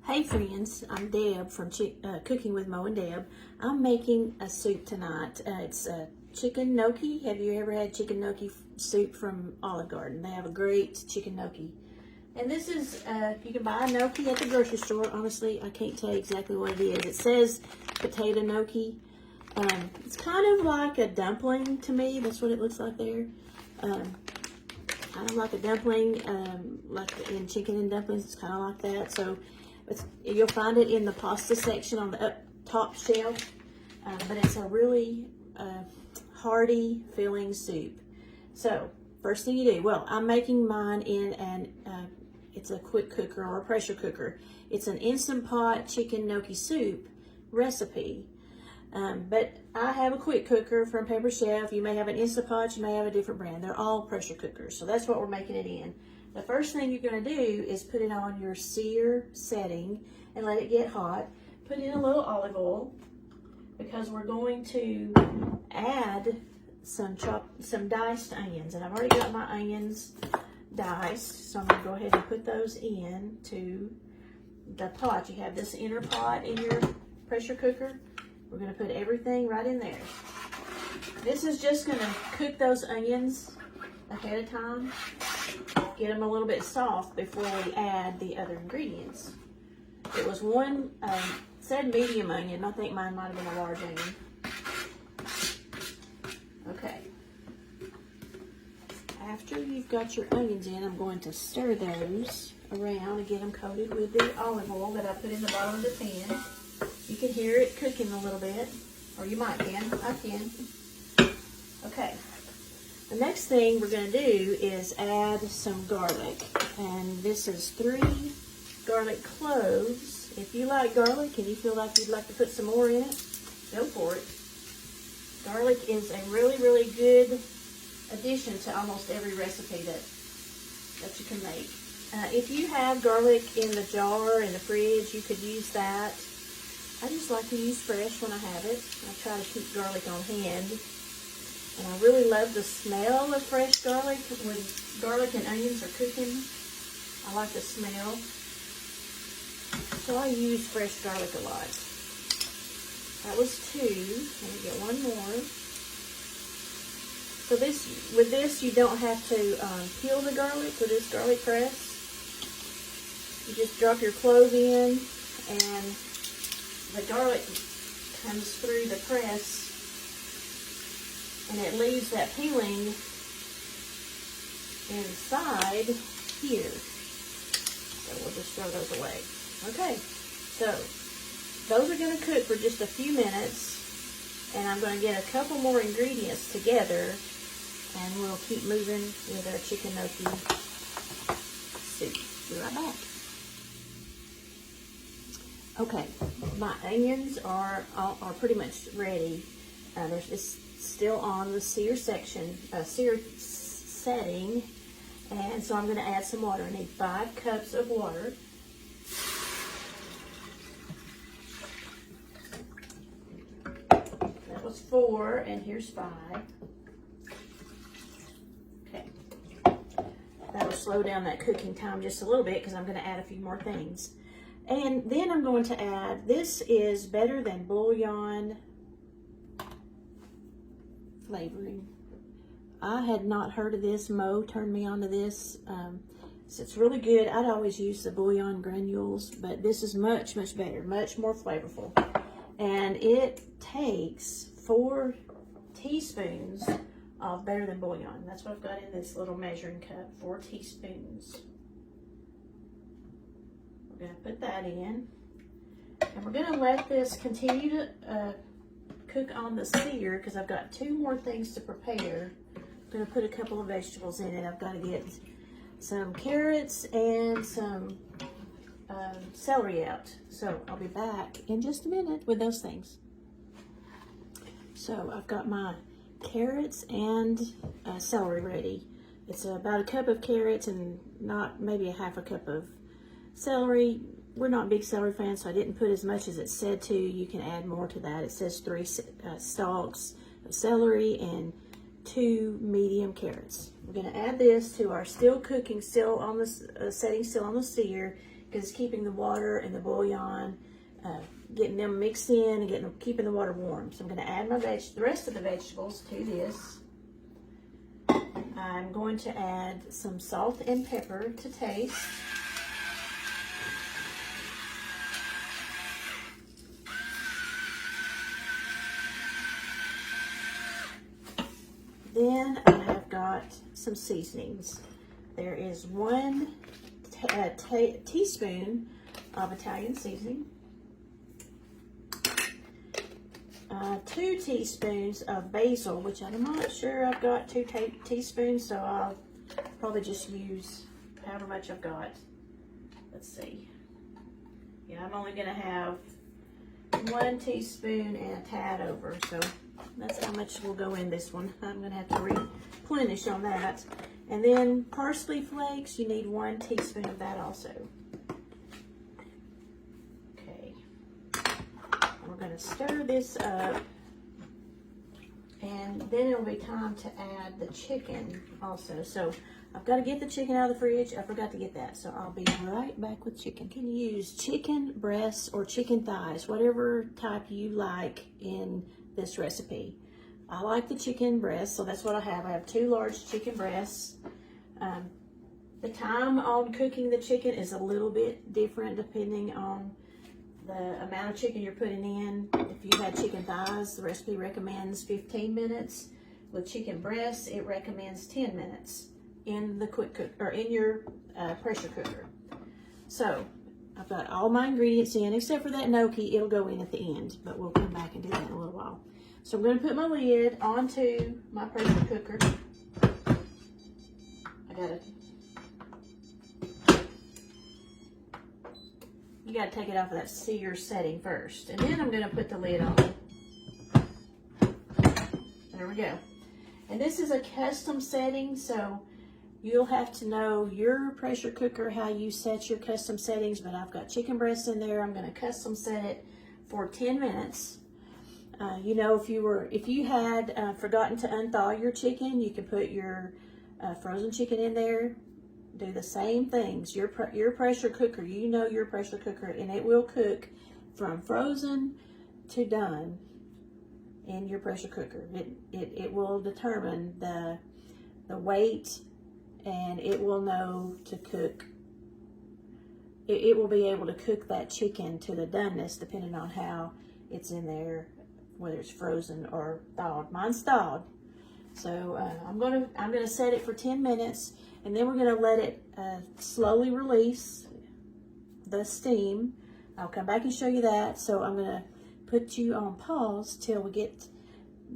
Hey friends, I'm Deb from Cooking with Mo and Deb. I'm making a soup tonight. It's chicken gnocchi. Have you ever had chicken gnocchi soup from Olive Garden? They have a great chicken gnocchi. And this is, you can buy a gnocchi at the grocery store. Honestly, I can't tell you exactly what it is. It says potato gnocchi. It's kind of like a dumpling to me. That's what it looks like there. Kind of like a dumpling, like in chicken and dumplings. It's kind of like that. So you'll find it in the pasta section on the up top shelf, but it's a really hearty, filling soup. So first thing you do, well, I'm making mine in it's a quick cooker or a pressure cooker. It's an Instant Pot chicken gnocchi soup recipe. But I have a quick cooker from Pepperidge Chef. You may have an Instant Pot, you may have a different brand. They're all pressure cookers, so that's what we're making it in. The first thing you're going to do is put it on your sear setting and let it get hot. Put in a little olive oil because we're going to add some diced onions. And I've already got my onions diced, so I'm going to go ahead and put those in to the pot. You have this inner pot in your pressure cooker. We're going to put everything right in there. This is just going to cook those onions ahead of time. Get them a little bit soft before we add the other ingredients. It was one, said medium onion. I think mine might have been a large onion. Okay. After you've got your onions in, I'm going to stir those around and get them coated with the olive oil that I put in the bottom of the pan. You can hear it cooking a little bit, or you might can. I can. Okay. The next thing we're going to do is add some garlic. And this is 3 garlic cloves. If you like garlic and you feel like you'd like to put some more in it, go for it. Garlic is a really, really good addition to almost every recipe that you can make. If you have garlic in the jar in the fridge, you could use that. I just like to use fresh when I have it. I try to keep garlic on hand. And I really love the smell of fresh garlic when garlic and onions are cooking. I like the smell. So I use fresh garlic a lot. That was 2. Let me get one more. So with this, you don't have to peel the garlic with this garlic press. You just drop your clove in and the garlic comes through the press and it leaves that peeling inside here. So we'll just throw those away. Okay, so those are going to cook for just a few minutes, and I'm going to get a couple more ingredients together, and we'll keep moving with our chicken gnocchi soup. Be right back. Okay, my onions are pretty much ready. It's still on the sear section, sear setting, and so I'm going to add some water. I need 5 cups of water. That was 4, and here's 5. Okay, that'll slow down that cooking time just a little bit because I'm going to add a few more things. And then I'm going to add, this is Better Than Bouillon flavoring. I had not heard of this. Mo turned me on to this. So it's really good. I'd always use the bouillon granules, but this is much, much better, much more flavorful. And it takes 4 teaspoons of Better Than Bouillon. That's what I've got in this little measuring cup, 4 teaspoons. We're going to put that in. And we're going to let this continue to cook on the sear because I've got 2 more things to prepare. I'm going to put a couple of vegetables in it. I've got to get some carrots and some celery out. So I'll be back in just a minute with those things. So I've got my carrots and celery ready. It's about a cup of carrots and maybe a half a cup of celery. We're not big celery fans, so I didn't put as much as it said to. You can add more to that. It says 3 stalks of celery and 2 medium carrots. We're going to add this to our still cooking, still on the setting, still on the sear. because it's keeping the water and the bouillon, getting them mixed in and keeping the water warm. So I'm going to add the rest of the vegetables to this. I'm going to add some salt and pepper to taste. Then I have got some seasonings. There is 1 teaspoon of Italian seasoning, 2 teaspoons of basil, which I'm not sure I've got 2 teaspoons, so I'll probably just use however much I've got. Let's see. Yeah, I'm only going to have 1 teaspoon and a tad over, so that's how much will go in this one. I'm going to have to replenish on that. And then parsley flakes, you need 1 teaspoon of that also. Okay. We're going to stir this up. And then it'll be time to add the chicken also. So I've got to get the chicken out of the fridge. I forgot to get that. So I'll be right back with chicken. You can use chicken breasts or chicken thighs, whatever type you like in this recipe. I like the chicken breast, so that's what I have. I have 2 large chicken breasts. The time on cooking the chicken is a little bit different depending on the amount of chicken you're putting in. If you had chicken thighs, the recipe recommends 15 minutes. With chicken breasts, it recommends 10 minutes in the quick cook or in your pressure cooker. So I've got all my ingredients in except for that gnocchi. It'll go in at the end, but we'll come back and do that in a little while. So I'm going to put my lid onto my pressure cooker. You got to take it off of that sear setting first, and then I'm going to put the lid on. There we go. And this is a custom setting, so you'll have to know your pressure cooker, how you set your custom settings, but I've got chicken breasts in there. I'm going to custom set it for 10 minutes. You know, if you had forgotten to unthaw your chicken, you can put your frozen chicken in there. Do the same things. Your pressure cooker, you know your pressure cooker, and it will cook from frozen to done in your pressure cooker. It will determine the weight, and it will know to cook. It will be able to cook that chicken to the doneness depending on how it's in there, whether it's frozen or thawed. Mine's thawed. So I'm gonna set it for 10 minutes, and then we're gonna let it slowly release the steam. I'll come back and show you that. So I'm gonna put you on pause till we get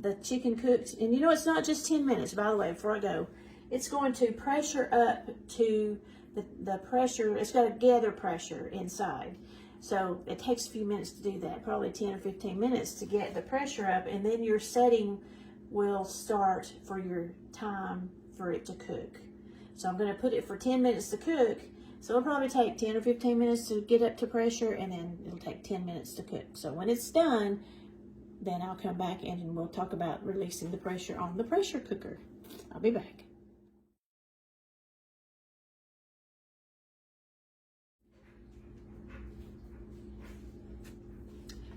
the chicken cooked. And you know, it's not just 10 minutes, by the way, before I go. It's going to pressure up to the pressure. It's got to gather pressure inside. So it takes a few minutes to do that, probably 10 or 15 minutes to get the pressure up, and then your setting will start for your time for it to cook. So I'm going to put it for 10 minutes to cook. So it'll probably take 10 or 15 minutes to get up to pressure, and then it'll take 10 minutes to cook. So when it's done, then I'll come back and we'll talk about releasing the pressure on the pressure cooker. I'll be back.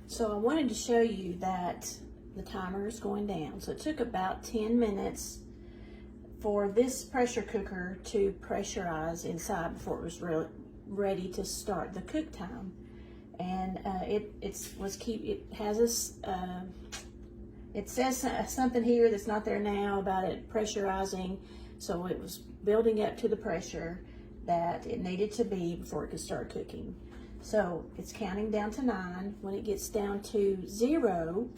So I wanted to show you that the timer is going down. So it took about 10 minutes for this pressure cooker to pressurize inside before it was ready to start the cook time. And it says something here that's not there now about it pressurizing. So it was building up to the pressure that it needed to be before it could start cooking. So it's counting down to 9. When it gets down to 0,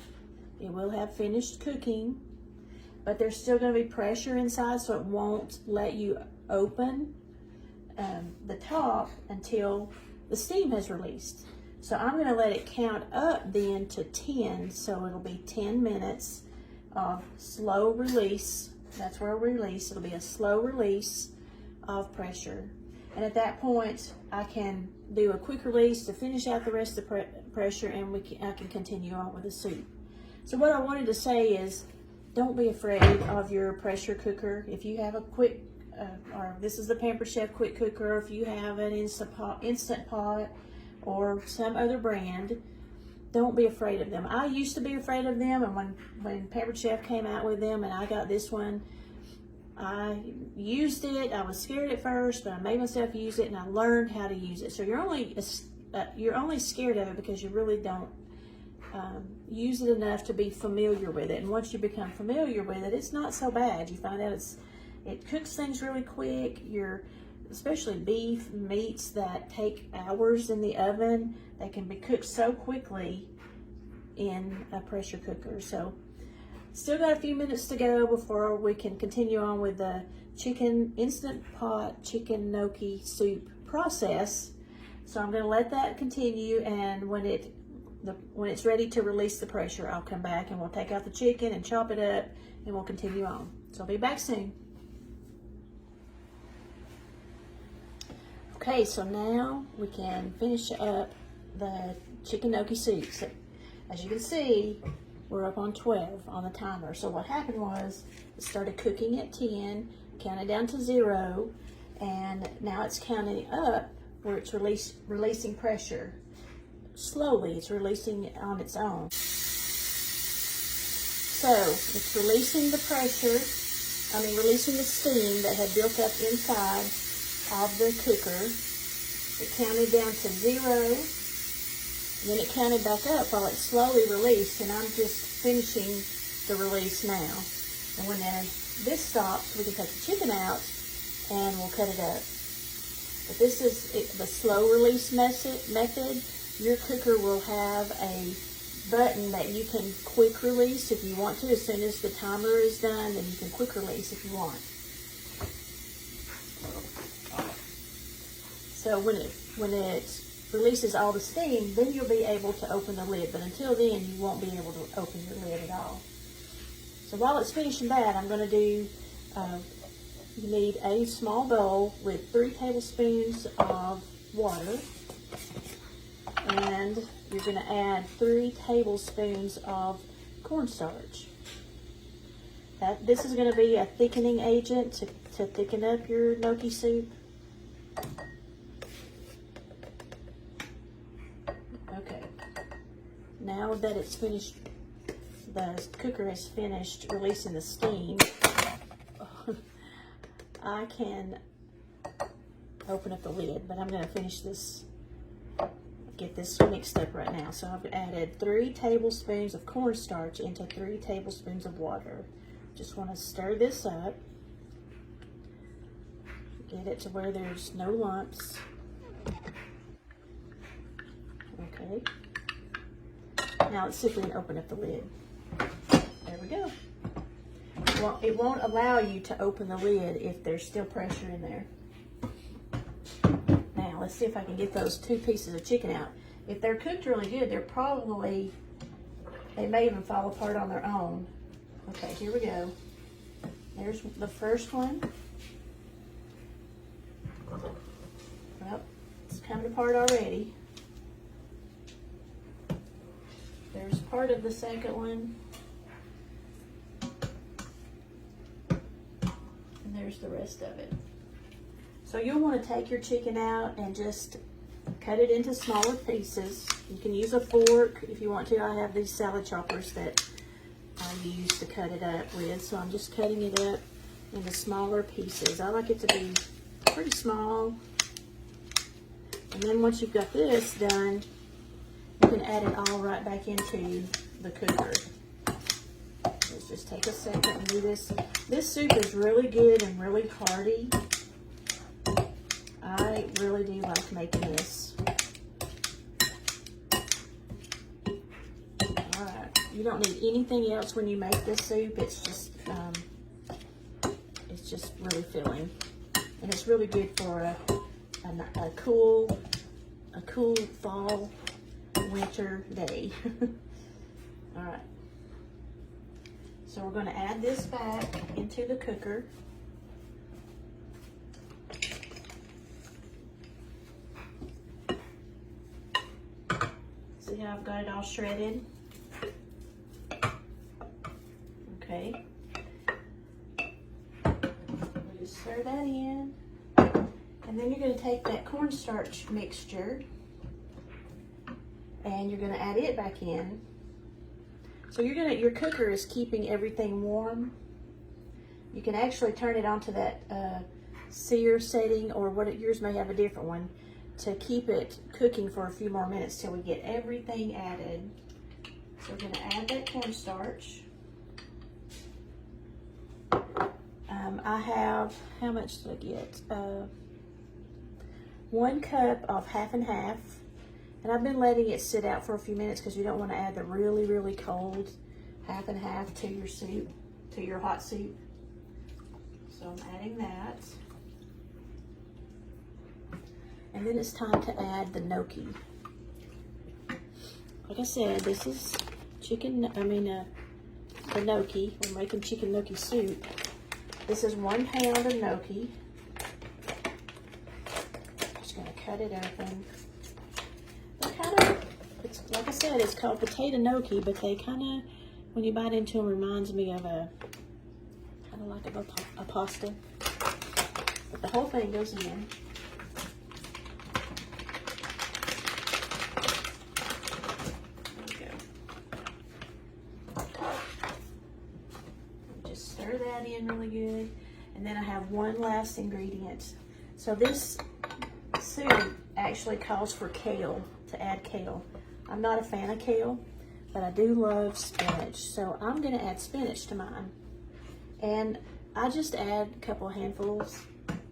it will have finished cooking, but there's still going to be pressure inside, so it won't let you open the top until the steam has released. So I'm going to let it count up then to 10, so it'll be 10 minutes of slow release. That's where we release. It'll be a slow release of pressure. And at that point, I can do a quick release to finish out the rest of the pressure, and I can continue on with the soup. So what I wanted to say is, don't be afraid of your pressure cooker. If you have a quick or this is the Pampered Chef Quick Cooker. If you have an Instant Pot or some other brand, don't be afraid of them. I used to be afraid of them, and when Pampered Chef came out with them and I got this one, I used it. I was scared at first, but I made myself use it and I learned how to use it. So you're only scared of it because you really don't use it enough to be familiar with it. And once you become familiar with it, it's not so bad. You find out it cooks things really quick. Especially beef, meats that take hours in the oven, they can be cooked so quickly in a pressure cooker. So still got a few minutes to go before we can continue on with the Instant Pot chicken gnocchi soup process. So I'm going to let that continue, and when it's ready to release the pressure, I'll come back and we'll take out the chicken and chop it up, and we'll continue on. So I'll be back soon. Okay, so now we can finish up the chicken gnocchi soup. So, as you can see, we're up on 12 on the timer. So what happened was it started cooking at 10, counted down to 0, and now it's counting up where it's releasing pressure. Slowly, it's releasing on its own. So it's releasing the pressure, releasing the steam that had built up inside of the cooker. It counted down to 0, and then it counted back up while it slowly released, and I'm just finishing the release now. And when this stops, we can take the chicken out and we'll cut it up. But this is the slow release method. Your cooker will have a button that you can quick release if you want to. As soon as the timer is done, then you can quick release if you want. So when it releases all the steam, then you'll be able to open the lid. But until then, you won't be able to open your lid at all. So while it's finishing that, I'm going to do, you need a small bowl with 3 tablespoons of water. And you're going to add 3 tablespoons of cornstarch. This is going to be a thickening agent to thicken up your gnocchi soup. Okay. Now that it's finished, the cooker has finished releasing the steam, I can open up the lid, but I'm going to finish this, get this mixed up right now. So I've added 3 tablespoons of cornstarch into 3 tablespoons of water. Just want to stir this up, get it to where there's no lumps. Okay. Now let's see if we can open up the lid. There we go. Well, it won't allow you to open the lid if there's still pressure in there. Now let's see if I can get those 2 pieces of chicken out. If they're cooked really good, they may even fall apart on their own. Okay, here we go. There's the first one. Well, it's coming apart already. There's part of the second one. And there's the rest of it. So you'll want to take your chicken out and just cut it into smaller pieces. You can use a fork if you want to. I have these salad choppers that I use to cut it up with. So I'm just cutting it up into smaller pieces. I like it to be pretty small. And then once you've got this done, you can add it all right back into the cooker. Let's just take a second and do this. This soup is really good and really hearty. I really do like making this. Alright, you don't need anything else when you make this soup. It's just really filling. And it's really good for a cool fall, winter day. Alright. So we're going to add this back into the cooker. See how I've got it all shredded? Okay. We just stir that in. then you're going to take that cornstarch mixture and you're going to add it back in. So your cooker is keeping everything warm. You can actually turn it onto that sear setting, or yours may have a different one, to keep it cooking for a few more minutes till we get everything added. So we're going to add that cornstarch. I have, how much did I get? 1 cup of half and half. And I've been letting it sit out for a few minutes because you don't want to add the really, really cold half and half to your soup, to your hot soup. So I'm adding that. And then it's time to add the gnocchi. Like I said, this is the gnocchi. We're making chicken gnocchi soup. This is 1 pound of gnocchi. Just gonna cut it open. It's like I said, it's called potato gnocchi, but they kind of, when you bite into them, reminds me of a kind of like a pasta. But the whole thing goes in. There we go. Just stir that in really good, and then I have one last ingredient. So this soup actually calls for kale, to add kale. I'm not a fan of kale, but I do love spinach. So I'm gonna add spinach to mine. And I just add a couple of handfuls.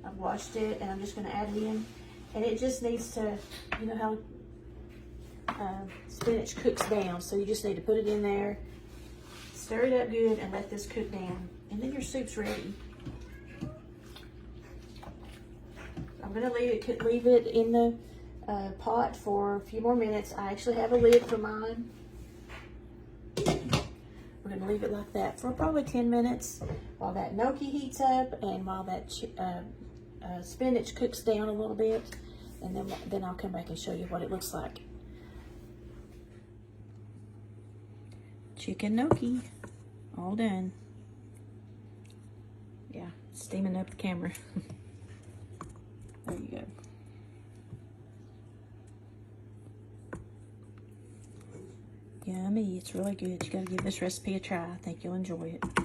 I've washed it and I'm just gonna add it in. And it just needs to, you know how spinach cooks down. So you just need to put it in there, stir it up good, and let this cook down. And then your soup's ready. I'm gonna leave it in the pot for a few more minutes. I actually have a lid for mine. We're gonna leave it like that for probably 10 minutes while that gnocchi heats up and while that spinach cooks down a little bit, and then I'll come back and show you what it looks like. Chicken gnocchi, all done. Yeah, steaming up the camera. There you go. Yummy, it's really good. You gotta give this recipe a try. I think you'll enjoy it.